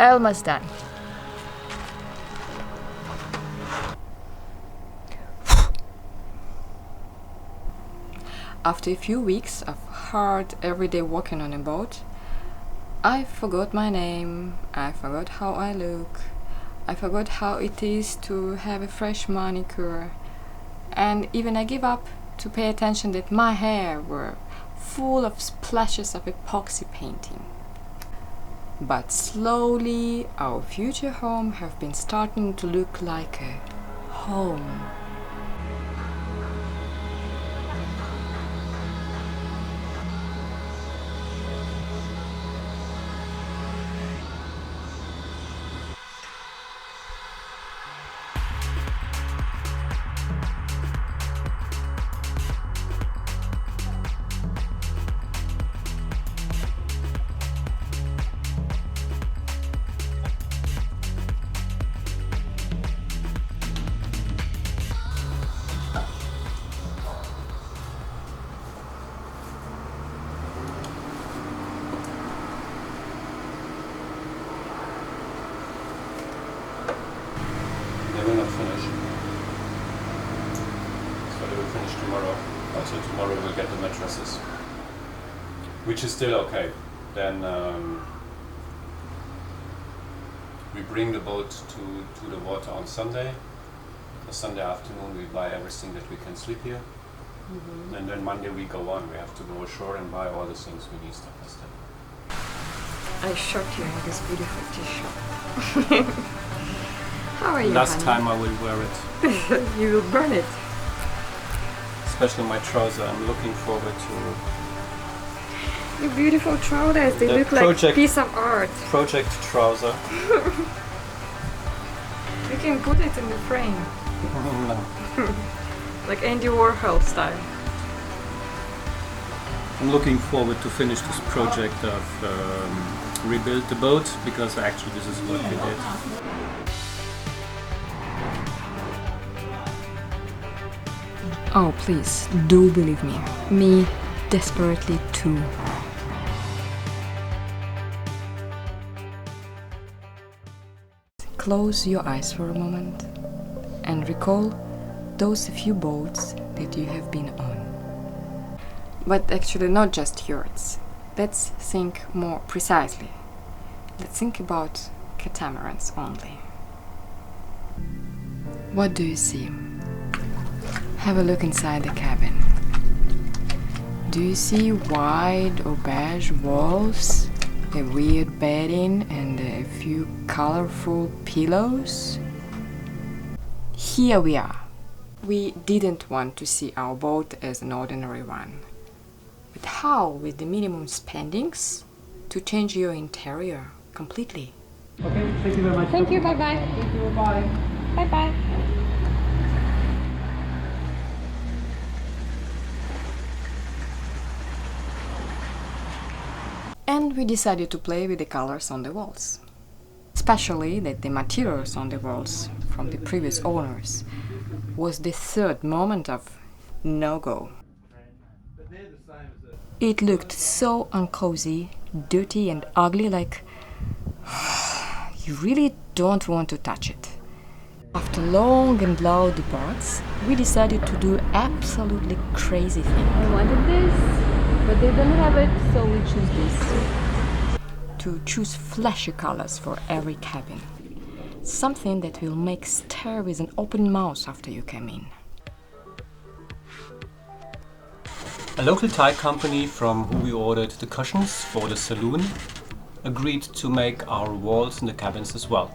Almost done. After a few weeks of hard everyday walking on a boat, I forgot my name, I forgot how I look, I forgot how it is to have a fresh manicure, and even I gave up to pay attention that my hair were full of splashes of epoxy painting. But slowly our future home have been starting to look like a home. They will not finish. So they will finish tomorrow. Also tomorrow we'll get the mattresses. Which is still okay. Then we bring the boat to the water on Sunday. The Sunday afternoon we buy everything that we can sleep here. Mm-hmm. And then Monday we go on. We have to go ashore and buy all the things we need step by step. I shot you in this beautiful t-shirt. How are you, Last honey? time I will wear it. You will burn it. Especially my trouser. I'm looking forward to Your beautiful trousers, they The look like a piece of art. project trouser. You can put it in the frame. No. Like Andy Warhol style. I'm looking forward to finish this project of rebuild the boat, because actually this is what we did. Oh, please, do believe me. Me desperately too. Close your eyes for a moment and recall those few boats that you have been on. But actually not just yours. Let's think more precisely. Let's think about catamarans only. What do you see? Have a look inside the cabin. Do you see wide or beige walls, a weird bedding and a few colorful pillows? Here we are. We didn't want to see our boat as an ordinary one. But how, with the minimum spendings, to change your interior completely? Okay, thank you very much. Thank you, bye-bye. Thank you, bye. Bye-bye. And we decided to play with the colors on the walls. Especially that the materials on the walls from the previous owners was the third moment of no-go. It looked so uncozy, dirty and ugly, like you really don't want to touch it. After long and loud debates, we decided to do absolutely crazy thing. I wanted this, but they don't have it, so we choose this. To choose flashy colors for every cabin. Something that will make stare with an open mouth after you come in. A local Thai company from who we ordered the cushions for the saloon agreed to make our walls in the cabins as well.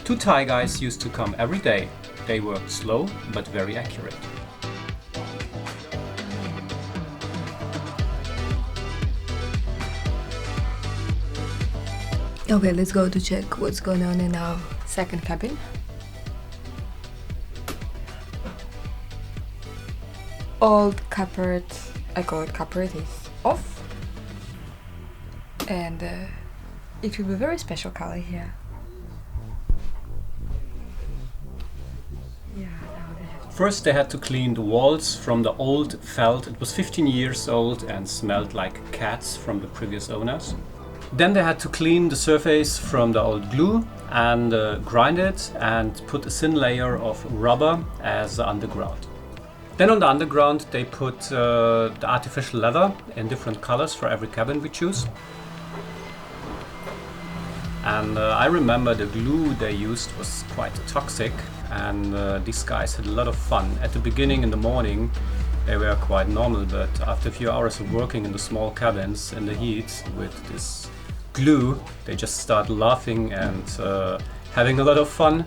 Two Thai guys used to come every day. They worked slow but very accurate. Okay, let's go to check what's going on in our second cabin. Old cupboard, I call it cupboard, is off. And it will be a very special color here. First they had to clean the walls from the old felt. It was 15 years old and smelled like cats from the previous owners. Then they had to clean the surface from the old glue and grind it and put a thin layer of rubber as the underground. Then on the underground they put the artificial leather in different colors for every cabin we choose. And I remember the glue they used was quite toxic, and these guys had a lot of fun. At the beginning in the morning they were quite normal, but after a few hours of working in the small cabins in the heat with this glue, they just start laughing and having a lot of fun.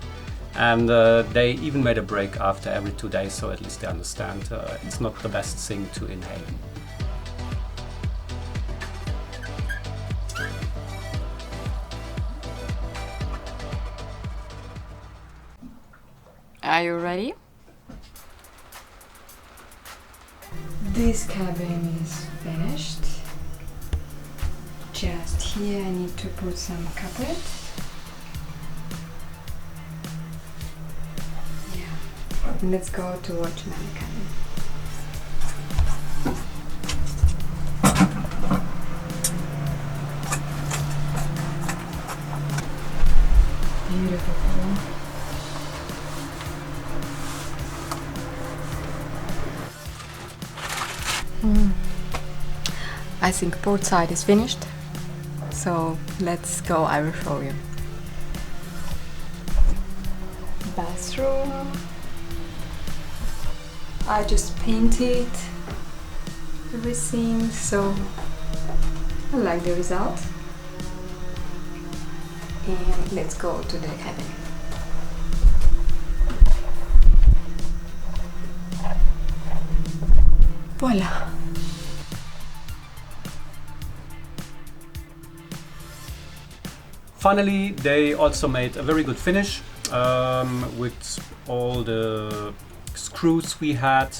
And they even made a break after every 2 days, so at least they understand it's not the best thing to inhale. Are you ready? This cabin is finished. Just here I need to put some carpet. Yeah. Let's go to watch my cabin. Beautiful. I think port side is finished, so let's go, I will show you. Bathroom. I just painted everything, so I like the result. And let's go to the cabin. Voila! Finally, they also made a very good finish with all the screws we had.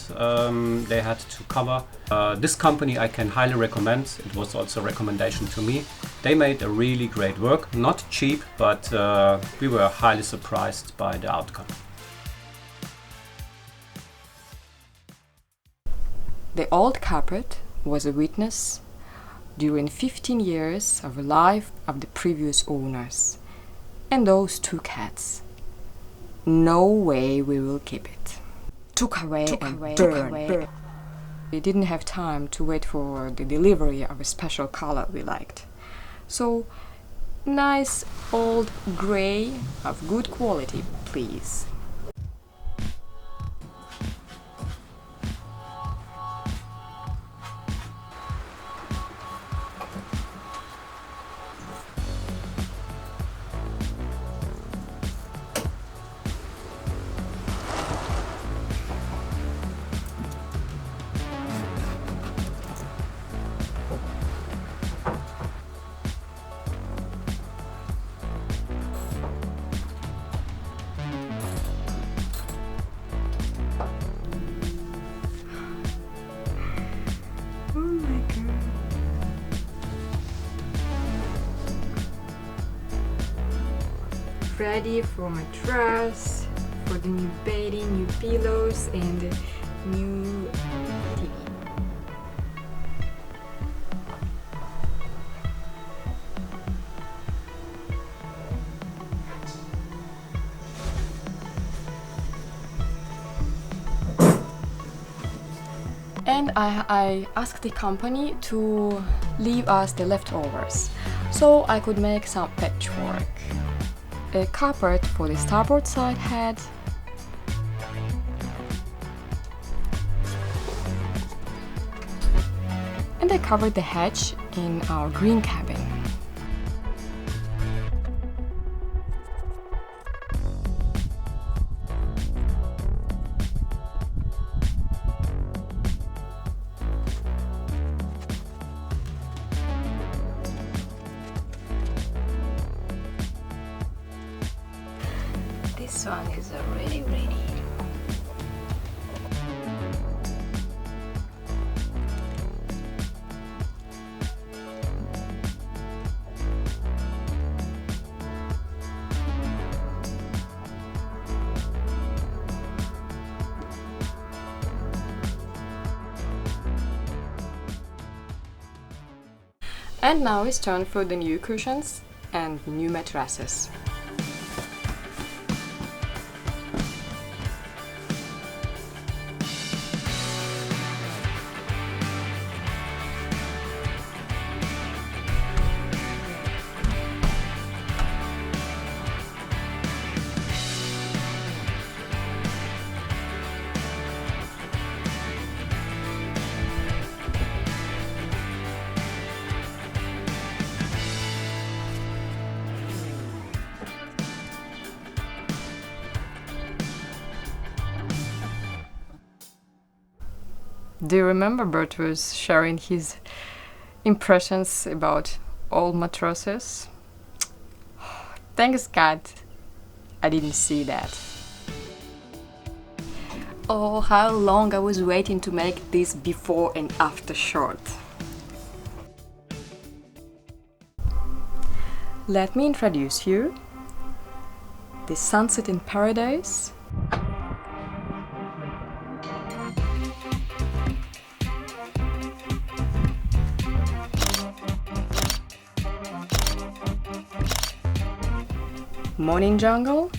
They had to cover. This company I can highly recommend. It was also a recommendation to me. They made a really great work. Not cheap, but we were highly surprised by the outcome. The old carpet was a witness during 15 years of the life of the previous owners. And those 2 cats. No way we will keep it. Took away and burned. We didn't have time to wait for the delivery of a special color we liked. So, nice old grey of good quality, please. Ready for my dress, for the new bedding, new pillows, and the new TV. And I asked the company to leave us the leftovers, so I could make some patchwork. A carpet for the starboard side head, and I covered the hatch in our green cabin. This one is already ready. And now it's time for the new cushions and new mattresses. Do you remember Bert was sharing his impressions about old mattresses? Thanks God, I didn't see that. Oh, how long I was waiting to make this before and after shot. Let me introduce you. The sunset in paradise. Morning jungle.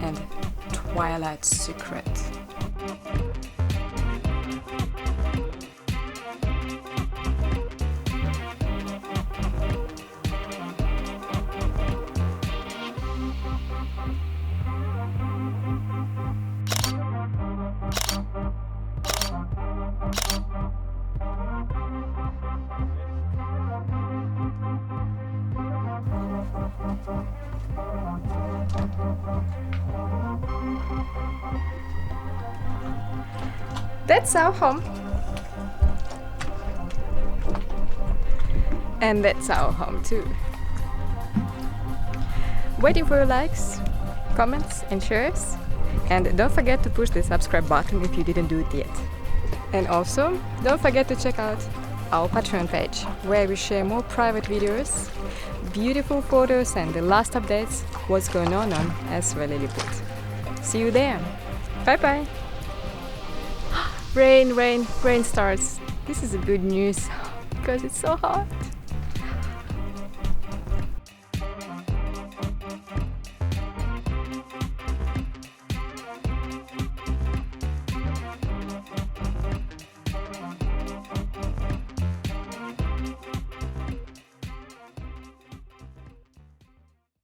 And twilight secret. That's our home. And that's our home too. Waiting for your likes, comments and shares. And don't forget to push the subscribe button if you didn't do it yet. And also, don't forget to check out our Patreon page, where we share more private videos, beautiful photos and the last updates, what's going on as well Lilliput. See you there. Bye bye. Rain starts. This is a good news because it's so hot.